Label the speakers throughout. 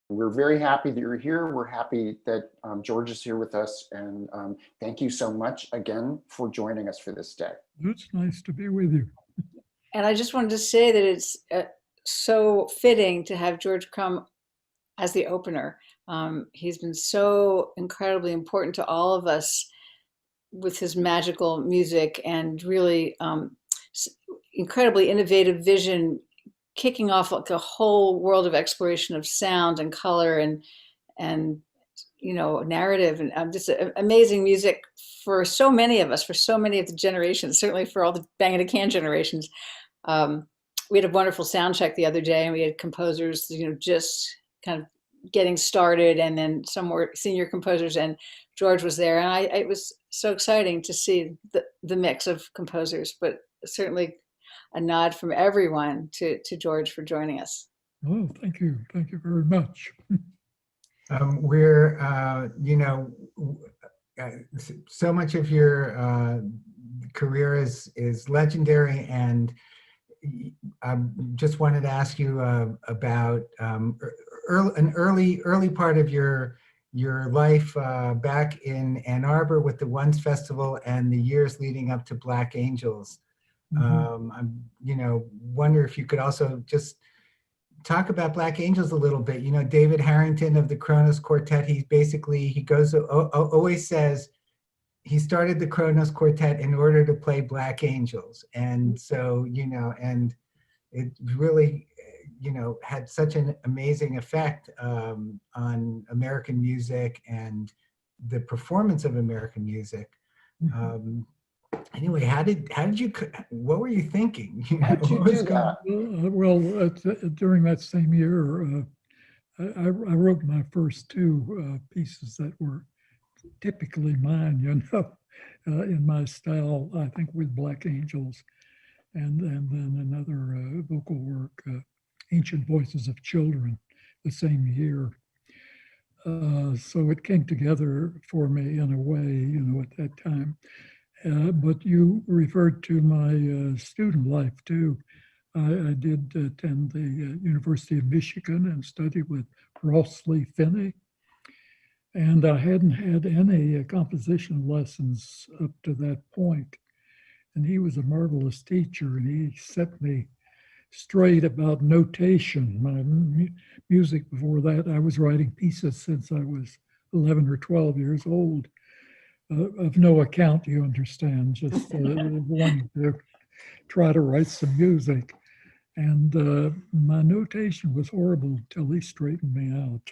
Speaker 1: We're very happy that you're here. We're happy that George is here with us. And thank you so much again for joining us for this day.
Speaker 2: It's nice to be with you.
Speaker 3: And I just wanted to say that it's so fitting to have George Crumb as the opener. He's been so incredibly important to all of us with his magical music and really incredibly innovative vision, kicking off like a whole world of exploration of sound and color and narrative and just amazing music for so many of us, for so many of the generations, certainly for all the Bang in a Can generations. We had a wonderful sound check the other day, and we had composers, just kind of getting started, and then some more senior composers, and George was there, and it was so exciting to see the mix of composers, but certainly a nod from everyone to George for joining us.
Speaker 2: Oh, thank you very much.
Speaker 4: So much of your career is legendary, and I just wanted to ask you about an early part of your life back in Ann Arbor with the Once Festival and the years leading up to Black Angels. I wonder if you could also just talk about Black Angels a little bit. David Harrington of the Kronos Quartet, he always says he started the Kronos Quartet in order to play Black Angels. And so, and it really, had such an amazing effect on American music and the performance of American music. Anyway, what were you thinking?
Speaker 1: How did you do that?
Speaker 2: Well, during that same year, I wrote my first two pieces that were typically mine, in my style, I think with Black Angels, and then another vocal work, Ancient Voices of Children, the same year. So it came together for me in a way, at that time. But you referred to my student life too. I did attend the University of Michigan and studied with Ross Lee Finney. And I hadn't had any composition lessons up to that point. And he was a marvelous teacher, and he set me straight about notation. My music before that, I was writing pieces since I was 11 or 12 years old. Of no account, you understand, just wanting to try to write some music. And my notation was horrible until he straightened me out.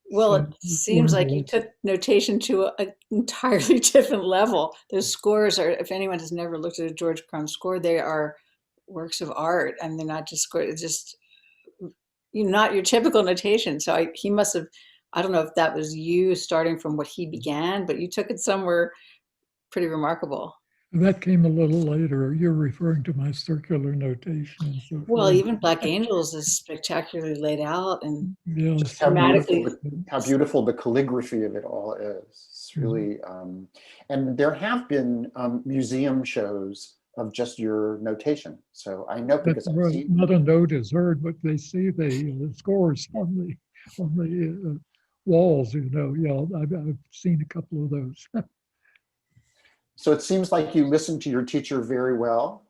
Speaker 3: Well, it seems like you took notation to an entirely different level. Those scores are, if anyone has never looked at a George Crumb score, they are works of art, and they're not just scores, it's just not your typical notation. So he must have, I don't know if that was you starting from what he began, but you took it somewhere pretty remarkable.
Speaker 2: That came a little later. You're referring to my circular notation. And so
Speaker 3: Well,
Speaker 2: forth.
Speaker 3: even Black Angels is spectacularly laid out, and
Speaker 1: just how beautiful the calligraphy of it all is. It's really, and there have been museum shows of just your notation. So I know because I've seen.
Speaker 2: Not a note is heard, but they see the scores on the walls. Yeah, I've seen a couple of those.
Speaker 1: So it seems like you listened to your teacher very well,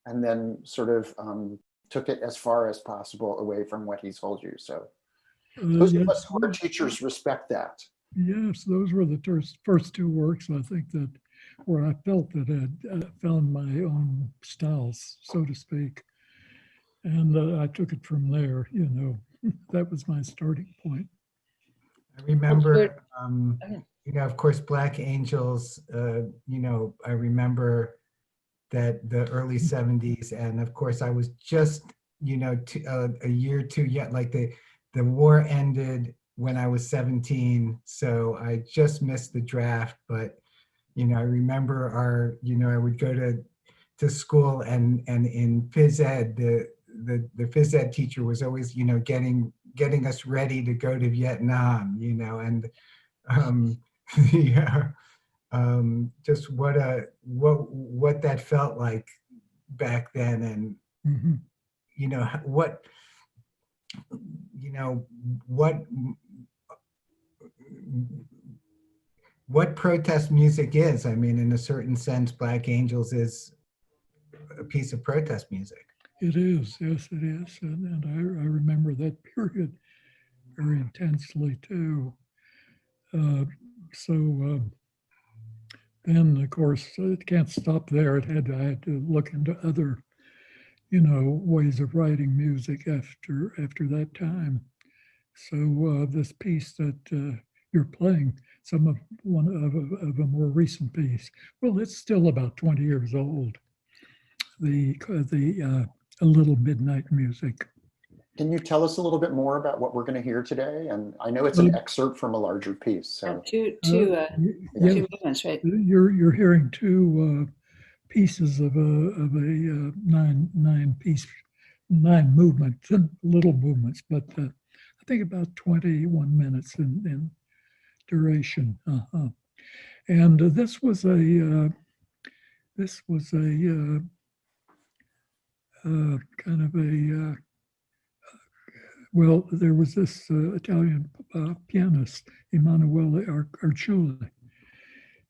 Speaker 1: and then sort of took it as far as possible away from what he told you. So those of us who are teachers respect that.
Speaker 2: Yes, those were the first two works, I think, that where I felt that I found my own styles, so to speak. And I took it from there, that was my starting point.
Speaker 4: I remember, of course, Black Angels, I remember that the early 70s. And of course, I was just, a year or two yet, like the war ended when I was 17. So I just missed the draft. But, I remember I would go to school and in phys ed, the phys ed teacher was always, getting us ready to go to Vietnam, and just what that felt like back then, and what you know, what protest music is. I mean, in a certain sense, Black Angels is a piece of protest music.
Speaker 2: It is, yes, it is. And I remember that period very intensely too. So then, of course, it can't stop there. I had to look into other, ways of writing music after that time. So this piece that you're playing, one of a more recent piece. Well, it's still about 20 years old. The A Little Midnight Music.
Speaker 1: Can you tell us a little bit more about what we're going to hear today? And I know it's an excerpt from a larger piece. So
Speaker 3: Two
Speaker 2: yes,
Speaker 3: movements, right?
Speaker 2: You're hearing two pieces of a nine movements, little movements, but I think about 21 minutes in duration. And this was a kind of a well, there was this Italian pianist, Emanuele Arciuli,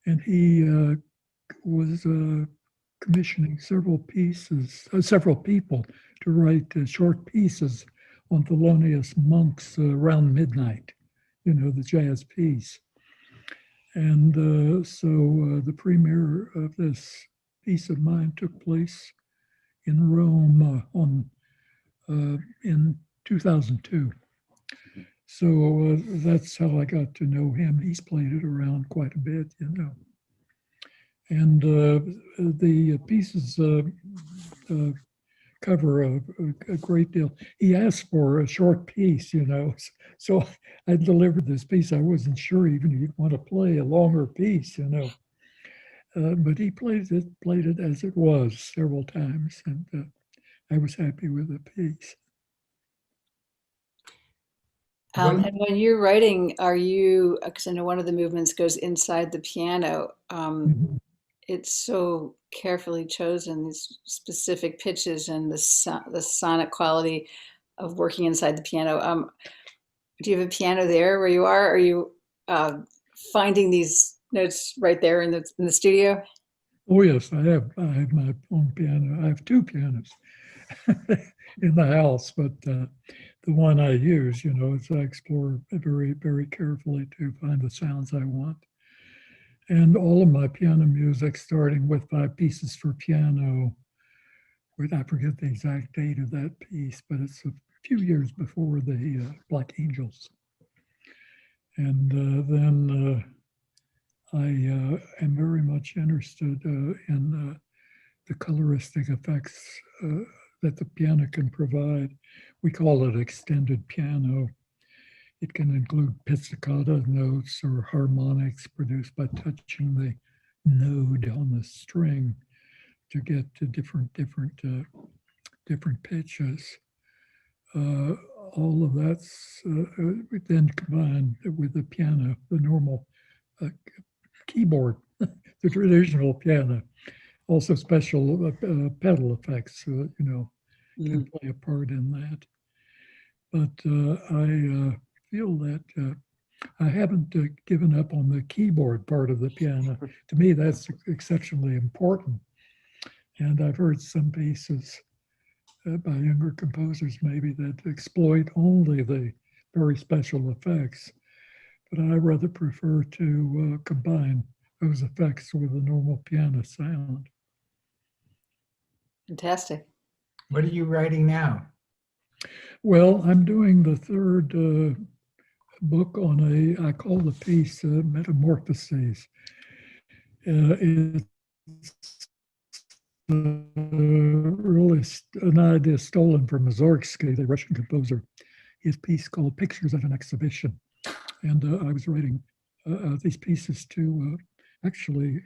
Speaker 2: and he was commissioning several people to write short pieces on Thelonious Monk's Around Midnight, the jazz piece. And so the premiere of this piece of mine took place in Rome in 2002. So that's how I got to know him. He's played it around quite a bit, And the pieces cover a great deal. He asked for a short piece, So I delivered this piece. I wasn't sure even he'd want to play a longer piece, But he played it as it was several times, and I was happy with the piece.
Speaker 3: And when you're writing, because I know one of the movements goes inside the piano, it's so carefully chosen, these specific pitches and the sonic quality of working inside the piano. Do you have a piano there where you are? Are you finding these notes right there in the studio?
Speaker 2: Oh yes, I have my own piano. I have two pianos in the house, but the one I use, I explore very, very carefully to find the sounds I want. And all of my piano music, starting with 5 pieces for piano, I forget the exact date of that piece, but it's a few years before the Black Angels. And then I am very much interested in the coloristic effects that the piano can provide. We call it extended piano. It can include pizzicato notes or harmonics produced by touching the node on the string to get to different pitches. All of that's then combined with the piano, the normal keyboard, the traditional piano. Also special pedal effects, can play a part in that. But I feel that I haven't given up on the keyboard part of the piano. To me, that's exceptionally important. And I've heard some pieces by younger composers maybe that exploit only the very special effects. But I rather prefer to combine those effects with a normal piano sound.
Speaker 3: Fantastic.
Speaker 4: What are you writing now?
Speaker 2: Well, I'm doing the third book on I call the piece Metamorphoses. It's really an idea stolen from Mussorgsky, the Russian composer, his piece called Pictures at an Exhibition. And I was writing these pieces to actually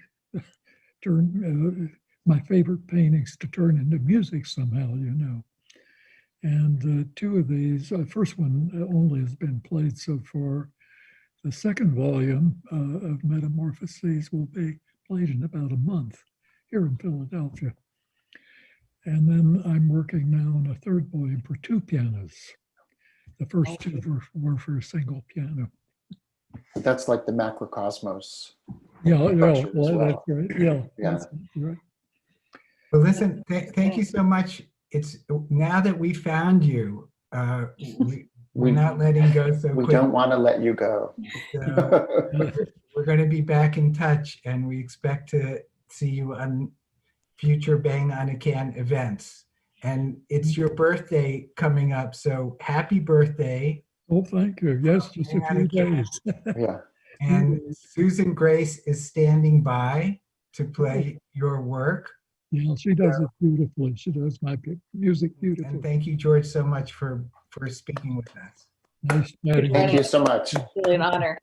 Speaker 2: turn my favorite paintings to turn into music somehow, And 2 of these, first one only has been played so far. The second volume of Metamorphoses will be played in about a month here in Philadelphia. And then I'm working now on a third volume for 2 pianos. The first two were for single piano.
Speaker 1: That's like the macrocosmos.
Speaker 2: Yeah,
Speaker 1: structure as
Speaker 2: well, that's
Speaker 1: well.
Speaker 2: right. Yeah,
Speaker 1: Yeah.
Speaker 2: that's right.
Speaker 4: Well, listen, thank you so much. It's now that we found you, we're not letting go so
Speaker 1: We
Speaker 4: quick.
Speaker 1: don't want to let you go.
Speaker 4: So we're going to be back in touch, and we expect to see you on future Bang on a Can events. And it's your birthday coming up, so happy birthday.
Speaker 2: Oh, thank you. Yes, just a few days.
Speaker 1: Yeah.
Speaker 4: And Susan Grace is standing by to play your work.
Speaker 2: Yeah, she does it beautifully. She does my music beautifully.
Speaker 4: And thank you, George, so much for speaking with us.
Speaker 2: Nice chatting.
Speaker 1: Thank you so much.
Speaker 3: It's really an honor.